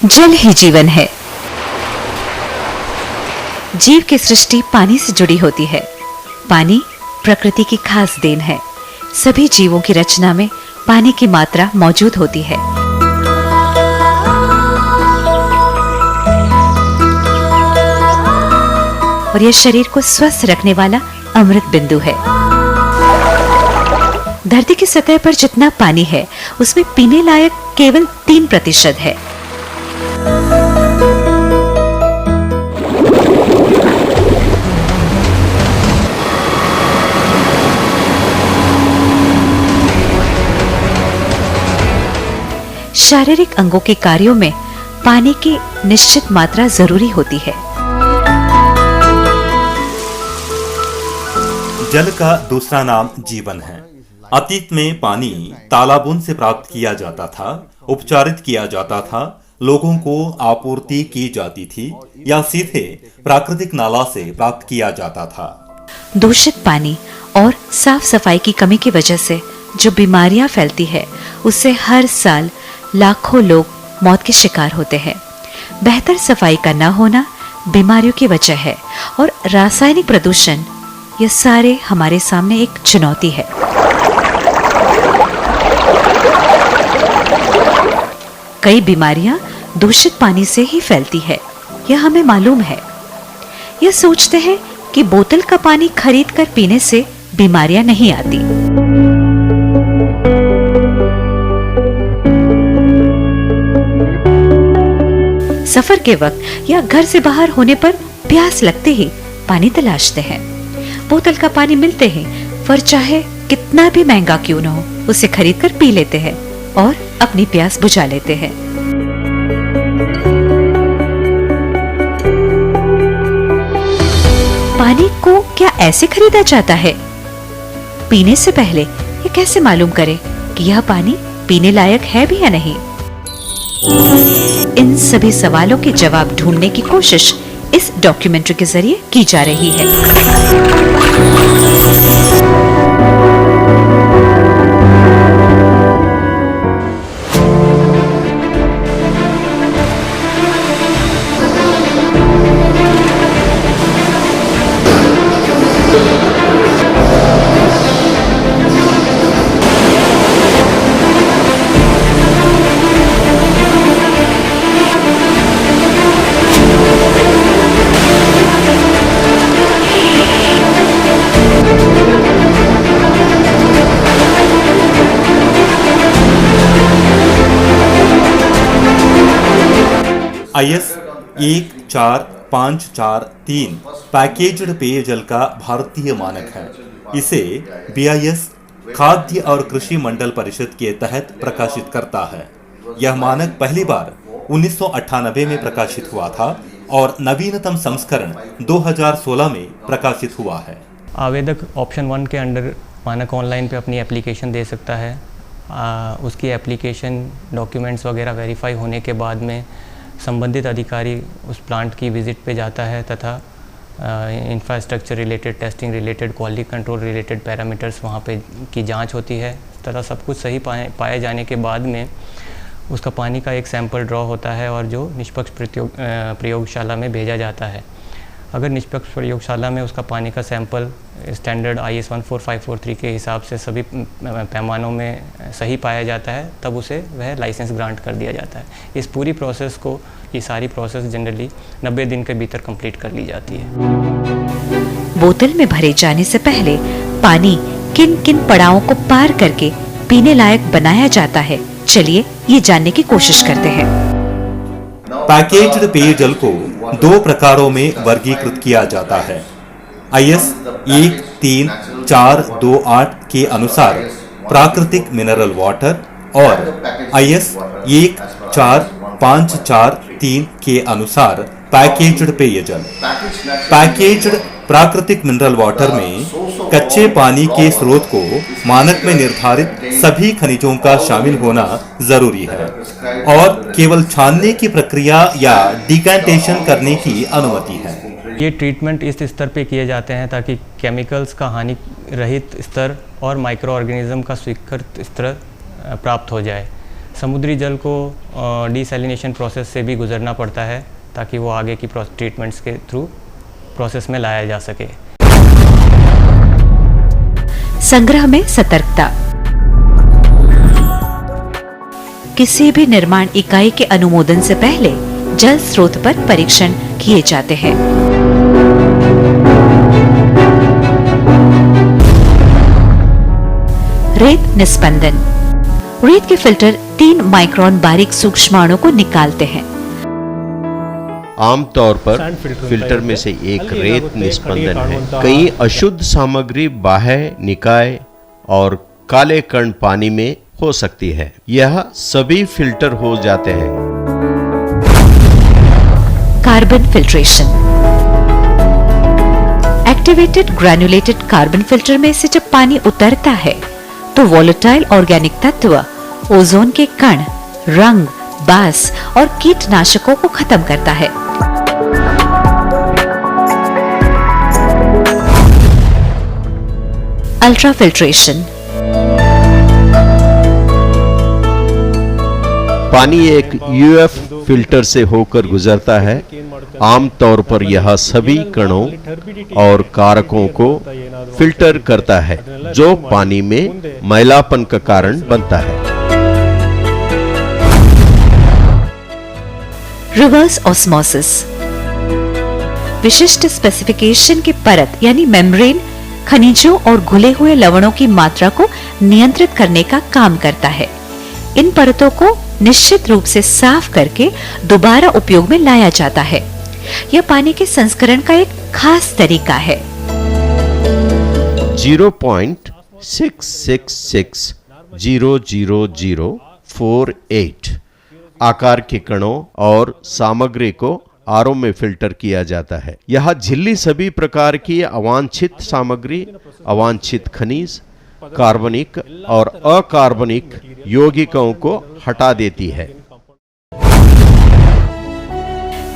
जल ही जीवन है। जीव की सृष्टि पानी से जुड़ी होती है। पानी प्रकृति की खास देन है। सभी जीवों की रचना में पानी की मात्रा मौजूद होती है। और यह शरीर को स्वस्थ रखने वाला अमृत बिंदु है। धरती की सतह पर जितना पानी है उसमें पीने लायक केवल 3% है। शारीरिक अंगों के कार्यों में पानी की निश्चित मात्रा जरूरी होती है। जल का दूसरा नाम जीवन है। अतीत में पानी तालाबों से प्राप्त किया जाता था, उपचारित किया जाता था, लोगों को आपूर्ति की जाती थी या सीधे प्राकृतिक नाला से प्राप्त किया जाता था। दूषित पानी और साफ सफाई की कमी की वजह से जो बीमारियां फैलती है उससे हर साल लाखों लोग मौत के शिकार होते हैं। बेहतर सफाई का न होना बीमारियों की वजह है और रासायनिक प्रदूषण, ये सारे हमारे सामने एक चुनौती है। कई बीमारियां दूषित पानी से ही फैलती है, यह हमें मालूम है। यह सोचते हैं कि बोतल का पानी खरीद कर पीने से बीमारियां नहीं आती। सफर के वक्त या घर से बाहर होने पर प्यास लगते ही पानी तलाशते हैं। बोतल का पानी मिलते ही पर चाहे कितना भी महंगा क्यों न हो उसे खरीद कर पी लेते हैं और अपनी प्यास बुझा लेते हैं। पानी को क्या ऐसे खरीदा जाता है? पीने से पहले ये कैसे मालूम करें कि यह पानी पीने लायक है भी या नहीं? इन सभी सवालों के जवाब ढूंढने की कोशिश इस डॉक्यूमेंट्री के जरिए की जा रही है। IS 14543 पैकेज्ड पेयजल का भारतीय मानक है। इसे BIS खाद्य और कृषि मंडल परिषद के तहत प्रकाशित करता है। यह मानक पहली बार 1998 में प्रकाशित हुआ था और नवीनतम संस्करण 2016 में प्रकाशित हुआ है। आवेदक ऑप्शन 1 के अंडर मानक ऑनलाइन पे अपनी एप्लीकेशन दे सकता है। उसकी एप्लीकेशन डॉक्यूमेंट्स वगैरह वेरीफाई होने के बाद में संबंधित अधिकारी उस प्लांट की विज़िट पे जाता है तथा infrastructure related, testing related, quality control related parameters वहाँ पे की जांच होती है तथा सब कुछ सही पाए जाने के बाद में उसका पानी का एक सैंपल ड्रॉ होता है और जो निष्पक्ष प्रयोगशाला में भेजा जाता है। अगर निष्पक्ष प्रयोगशाला में उसका पानी का सैंपल स्टैंडर्ड IS 14543 के हिसाब से सभी पैमानों में सही पाया जाता है तब उसे वह लाइसेंस ग्रांट कर दिया जाता है। इस पूरी प्रोसेस को, ये सारी प्रोसेस जनरली 90 दिन के भीतर कंप्लीट कर ली जाती है। बोतल में भरे जाने से पहले पानी किन किन पड़ावों को पार करके पीने लायक बनाया जाता है, चलिए ये जानने की कोशिश करते हैं। पैकेज्ड पेयजल को 2 प्रकारों में वर्गीकृत किया जाता है। IS 13428 के अनुसार प्राकृतिक मिनरल वाटर और IS 14543 के अनुसार पैकेज्ड पेयजल। पैकेज्ड प्राकृतिक मिनरल वाटर में कच्चे पानी के स्रोत को मानक में निर्धारित सभी खनिजों का शामिल होना जरूरी है और केवल छानने की प्रक्रिया या डिकैंटेशन करने की अनुमति है। ये ट्रीटमेंट इस स्तर पे किए जाते हैं ताकि केमिकल्स का हानि रहित स्तर और माइक्रो ऑर्गेनिज्म का स्वीकृत स्तर प्राप्त हो जाए। समुद्री जल को डिसैलिनेशन प्रोसेस से भी गुजरना पड़ता है ताकि वो आगे की ट्रीटमेंट्स के थ्रू प्रोसेस में लाया जा सके। संग्रह में सतर्कता। किसी भी निर्माण इकाई के अनुमोदन से पहले जल स्रोत पर परीक्षण किए जाते हैं। रेत निस्पंदन। रेत के फिल्टर 3 माइक्रोन बारीक सूक्ष्माणु को निकालते हैं। आमतौर पर फिल्टर में से एक रेत निस्पंदन है। कई अशुद्ध सामग्री बाह्य निकाय और काले कण पानी में हो सकती है। यह सभी फिल्टर हो जाते हैं। Carbon filtration. Activated granulated carbon filter में से जब पानी उतरता है तो वोलेटाइल ऑर्गेनिक तत्व, ओजोन के कण, रंग, बास और कीटनाशकों को खत्म करता है। अल्ट्राफिल्ट्रेशन। पानी एक यूएफ फिल्टर से होकर गुजरता है। आमतौर पर यह सभी कणों और कारकों को फिल्टर करता है जो पानी में मैलापन का कारण बनता है। Reverse osmosis. विशिष्ट स्पेसिफिकेशन की परत यानी मेम्ब्रेन खनिजों और घुले हुए लवणों की मात्रा को नियंत्रित करने का काम करता है। इन परतों को निश्चित रूप से साफ करके दोबारा उपयोग में लाया जाता है। यह पानी के संस्करण का एक खास तरीका है। 0.666000048 आकार के कणों और सामग्री को आरओ में फिल्टर किया जाता है। यह झिल्ली सभी प्रकार की अवांछित सामग्री, अवांछित खनिज, कार्बनिक और अकार्बनिक यौगिकों को हटा देती है।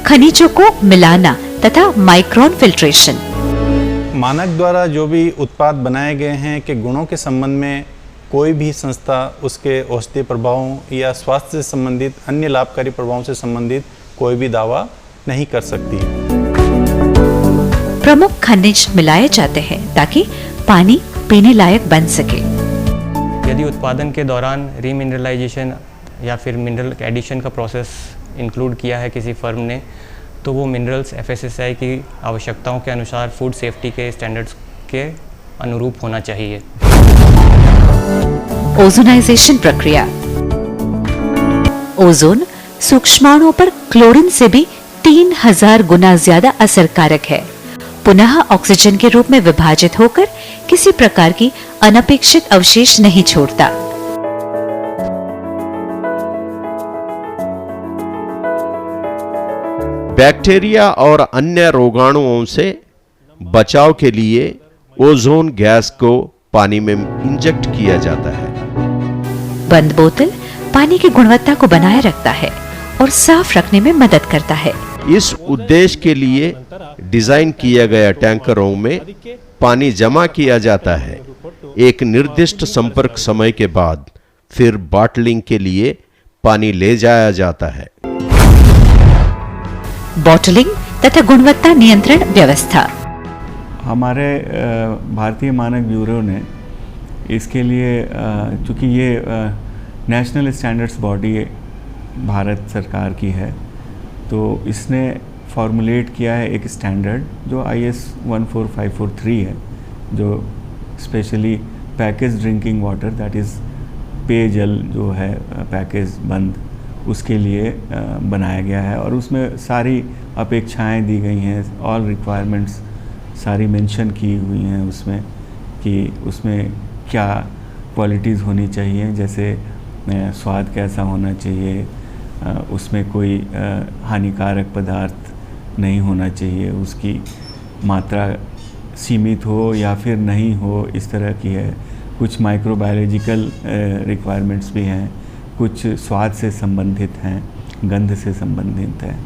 खनिजों को मिलाना तथा माइक्रोन फिल्ट्रेशन। मानक द्वारा जो भी उत्पाद बनाए गए हैं के गुणों के संबंध में कोई भी संस्था उसके औषधीय प्रभावों या स्वास्थ्य से संबंधित अन्य लाभकारी प्रभावों से संबंधित कोई भी दावा नहीं कर सकती। प्रमुख खनिज मिलाए जाते हैं ताकि पानी पीने लायक बन सके। यदि उत्पादन के दौरान रीमिनरलाइजेशन या फिर मिनरल एडिशन का प्रोसेस इंक्लूड किया है किसी फर्म ने, तो वो मिनरल्स एफएसएसआई की आवश्यकताओं के अनुसार फूड सेफ्टी के स्टैंडर्ड्स के अनुरूप होना चाहिए। ओजोनाइजेशन प्रक्रिया। ओजोन सूक्ष्माणुओं पर क्लोरीन से भी 3000 गुना ज्यादा असरकारक है। पुनः ऑक्सीजन के रूप में विभाजित होकर किसी प्रकार की अनपेक्षित अवशेष नहीं छोड़ता। बैक्टीरिया और अन्य रोगाणुओं से बचाव के लिए ओजोन गैस को पानी में इंजेक्ट किया जाता है। बंद बोतल पानी की गुणवत्ता को बनाए रखता है और साफ रखने में मदद करता है। इस उद्देश्य के लिए डिजाइन किया गया टैंकरों में पानी जमा किया जाता है। एक निर्दिष्ट संपर्क समय के बाद फिर बॉटलिंग के लिए पानी ले जाया जाता है। बॉटलिंग तथा गुणवत्ता नियंत्रण व्यवस्था। हमारे भारतीय मानक ब्यूरो ने इसके लिए चूँकि ये नेशनल स्टैंडर्ड्स बॉडी भारत सरकार की है, तो इसने फॉर्मुलेट किया है एक स्टैंडर्ड जो IS 14543 है, जो specially package drinking water that is पेयजल जो है पैकेज बंद उसके लिए बनाया गया है। और उसमें सारी अपेक्षाएं दी गई हैं, ऑल रिक्वायरमेंट्स सारी मेंशन की हुई हैं उसमें कि उसमें क्या क्वालिटीज़ होनी चाहिए, जैसे स्वाद कैसा होना चाहिए, उसमें कोई हानिकारक पदार्थ नहीं होना चाहिए, उसकी मात्रा सीमित हो या फिर नहीं हो, इस तरह की है। कुछ माइक्रोबायोलॉजिकल रिक्वायरमेंट्स भी हैं, कुछ स्वाद से संबंधित हैं, गंध से संबंधित हैं।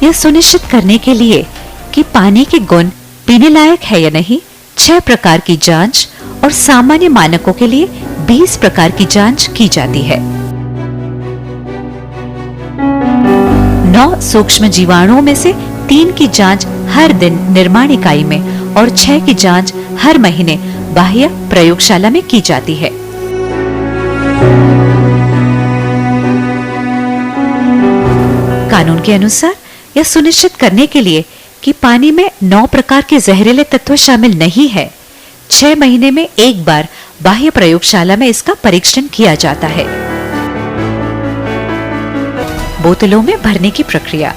यह सुनिश्चित करने के लिए कि पानी के गुण पीने लायक है या नहीं, 6 प्रकार की जांच और सामान्य मानकों के लिए 20 प्रकार की जांच की जाती है। 9 सूक्ष्म जीवाणुओं में से 3 की जांच हर दिन निर्माण इकाई में और 6 की जांच हर महीने बाह्य प्रयोगशाला में की जाती है। कानून के अनुसार यह सुनिश्चित करने के लिए कि पानी में 9 प्रकार के जहरीले तत्व शामिल नहीं है, 6 महीने में एक बार बाह्य प्रयोगशाला में इसका परीक्षण किया जाता है। बोतलों में भरने की प्रक्रिया।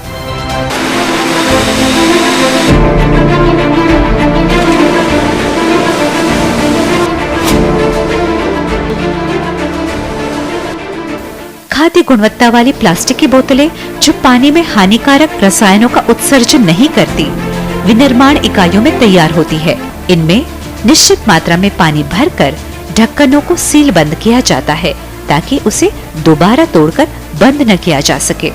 खाद्य गुणवत्ता वाली प्लास्टिक की बोतलें जो पानी में हानिकारक रसायनों का उत्सर्जन नहीं करती, विनिर्माण इकाइयों में तैयार होती है। इनमें निश्चित मात्रा में पानी भरकर ढक्कनों को सील बंद किया जाता है ताकि उसे दोबारा तोड़कर बंद न किया जा सके।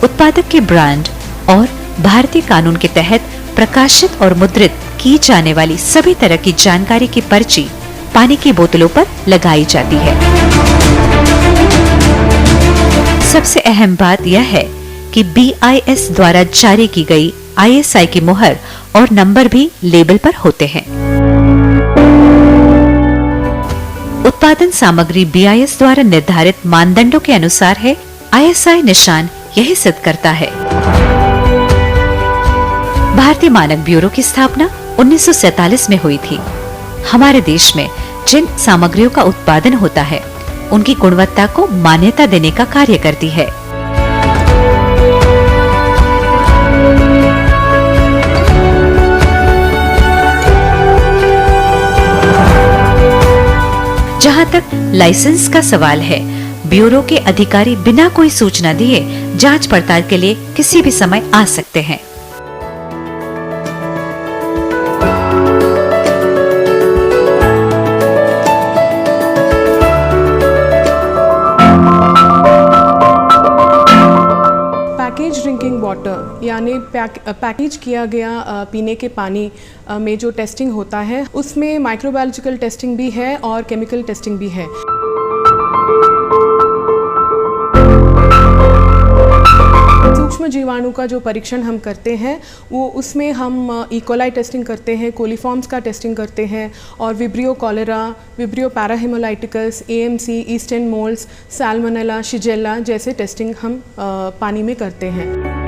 उत्पादक के ब्रांड और भारतीय कानून के तहत प्रकाशित और मुद्रित की जाने वाली सभी तरह की जानकारी की पर्ची पानी की बोतलों पर लगाई जाती है। सबसे अहम बात यह है कि BIS द्वारा जारी की गई ISI की मुहर और नंबर भी लेबल पर होते हैं। उत्पादन सामग्री BIS द्वारा निर्धारित मानदंडों के अनुसार है। ISI निशान यही सिद्ध करता है। भारतीय मानक ब्यूरो की स्थापना 1947 में हुई थी। हमारे देश में जिन सामग्रियों का उत्पादन होता है उनकी गुणवत्ता को मान्यता देने का कार्य करती है। जहां तक लाइसेंस का सवाल है, ब्यूरो के अधिकारी बिना कोई सूचना दिए जांच पड़ताल के लिए किसी भी समय आ सकते हैं। पैकेज ड्रिंकिंग वाटर यानी पैकेज किया गया पीने के पानी में जो टेस्टिंग होता है उसमें माइक्रोबायोलॉजिकल टेस्टिंग भी है और केमिकल टेस्टिंग भी है। सूक्ष्म जीवाणु का जो परीक्षण हम करते हैं वो उसमें हम इकोलाई टेस्टिंग करते हैं, कोलीफॉर्म्स का टेस्टिंग करते हैं और Vibrio cholerae, Vibrio parahaemolyticus, AMC, yeast and moulds, Salmonella, Shigella जैसे टेस्टिंग हम पानी में करते हैं।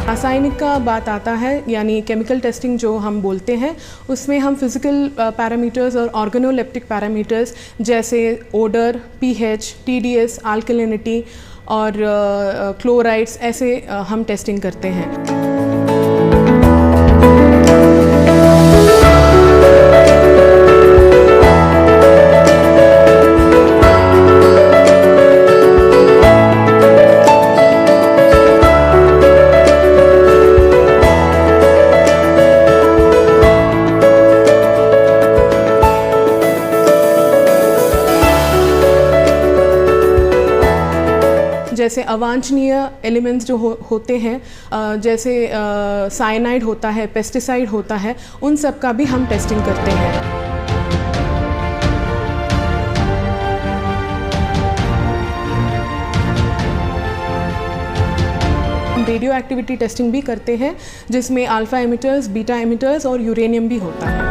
रासायनिक का बात आता है यानी केमिकल टेस्टिंग जो हम बोलते हैं उसमें हम फिजिकल पैरामीटर्स और ऑर्गेनोलेप्टिक पैरामीटर्स जैसे ओडर, pH, TDS, अल्कलिनिटी और क्लोराइड्स ऐसे हम टेस्टिंग करते हैं। जैसे अवांछनीय एलिमेंट्स जो होते हैं जैसे साइनाइड होता है, पेस्टिसाइड होता है, उन सब का भी हम टेस्टिंग करते हैं। हम रेडियो एक्टिविटी टेस्टिंग भी करते हैं जिसमें अल्फा एमिटर्स, बीटा एमिटर्स और यूरेनियम भी होता है।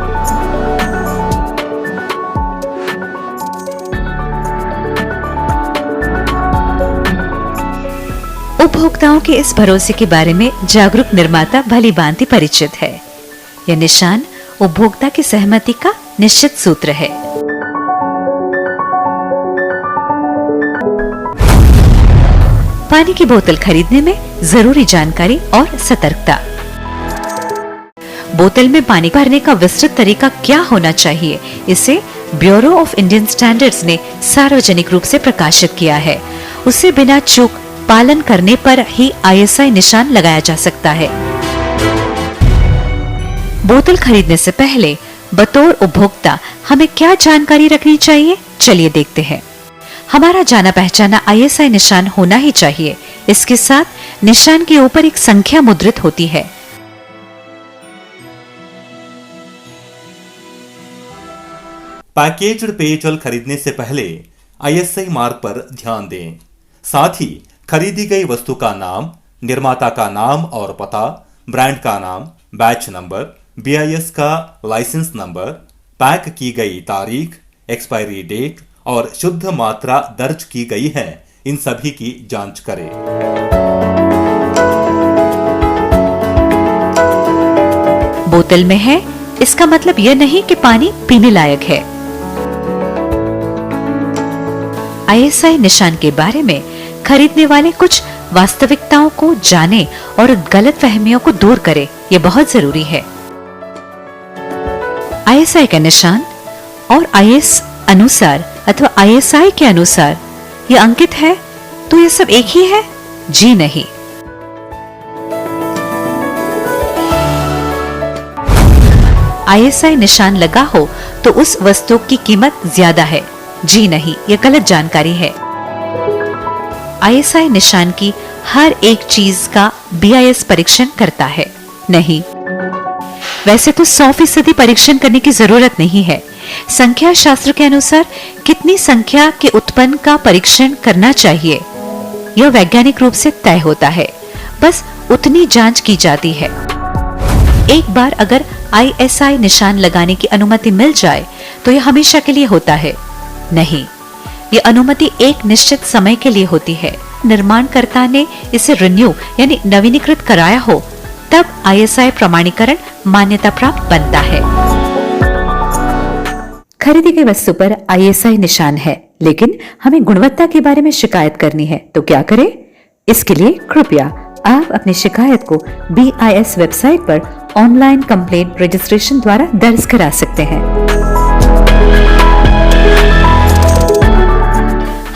उपभोक्ताओं के इस भरोसे के बारे में जागरूक निर्माता भली भांति परिचित है। यह निशान उपभोक्ता की सहमति का निश्चित सूत्र है। पानी की बोतल खरीदने में जरूरी जानकारी और सतर्कता। बोतल में पानी भरने का विस्तृत तरीका क्या होना चाहिए, इसे ब्यूरो ऑफ इंडियन स्टैंडर्ड्स ने सार्वजनिक रूप से प्रकाशित किया है। उसे बिना चूक पालन करने पर ही ISI निशान लगाया जा सकता है। बोतल खरीदने से पहले बतौर उपभोक्ता हमें क्या जानकारी रखनी चाहिए, चलिए देखते हैं। हमारा जाना पहचाना ISI निशान होना ही चाहिए। इसके साथ निशान के ऊपर एक संख्या मुद्रित होती है। पैकेज्ड पेयजल खरीदने से पहले ISI मार्क पर ध्यान दें। साथ ही खरीदी गई वस्तु का नाम, निर्माता का नाम और पता, ब्रांड का नाम, बैच नंबर, BIS का लाइसेंस नंबर, पैक की गई तारीख, एक्सपायरी डेट और शुद्ध मात्रा दर्ज की गई है, इन सभी की जांच करें। बोतल में है, इसका मतलब यह नहीं कि पानी पीने लायक है। ISI निशान के बारे में खरीदने वाले कुछ वास्तविकताओं को जाने और गलतफहमियों को दूर करे, ये बहुत जरूरी है। ISI का निशान और IS अनुसार अथवा ISI के अनुसार ये अंकित है, तो ये सब एक ही है? जी नहीं। ISI निशान लगा हो तो उस वस्तु की कीमत ज्यादा है? जी नहीं, ये गलत जानकारी है। ISI निशान की हर एक चीज का BIS परीक्षण करता है? नहीं। वैसे तो 100% परीक्षण करने की जरूरत नहीं है। संख्या शास्त्र के अनुसार कितनी संख्या के उत्पन्न का परीक्षण करना चाहिए, यह वैज्ञानिक रूप से तय होता है। बस उतनी जांच की जाती है। एक बार अगर ISI निशान लगाने की अनुमति मिल जाए तो यह हमेशा के लिए होता है? नहीं, ये अनुमति एक निश्चित समय के लिए होती है। निर्माणकर्ता ने इसे रिन्यू यानी नवीनीकृत कराया हो, तब ISI प्रमाणीकरण मान्यता प्राप्त बनता है। खरीदी गई वस्तु पर ISI निशान है, लेकिन हमें गुणवत्ता के बारे में शिकायत करनी है, तो क्या करें? इसके लिए कृपया आप अपनी शिकायत को BIS वेबसाइट पर ऑनलाइन कंप्लेंट रजिस्ट्रेशन द्वारा दर्ज करा सकते हैं।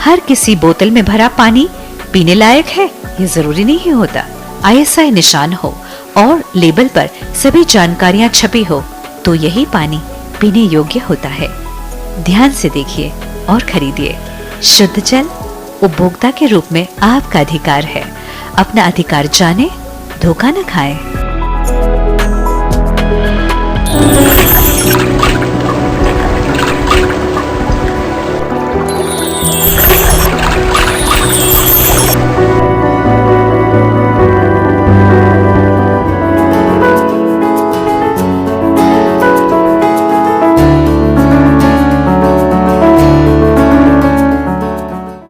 हर किसी बोतल में भरा पानी पीने लायक है, ये जरूरी नहीं होता। ISI निशान हो और लेबल पर सभी जानकारियां छपी हो तो यही पानी पीने योग्य होता है। ध्यान से देखिए और खरीदिए। शुद्ध जल उपभोक्ता के रूप में आपका अधिकार है। अपना अधिकार जाने, धोखा न खाएं।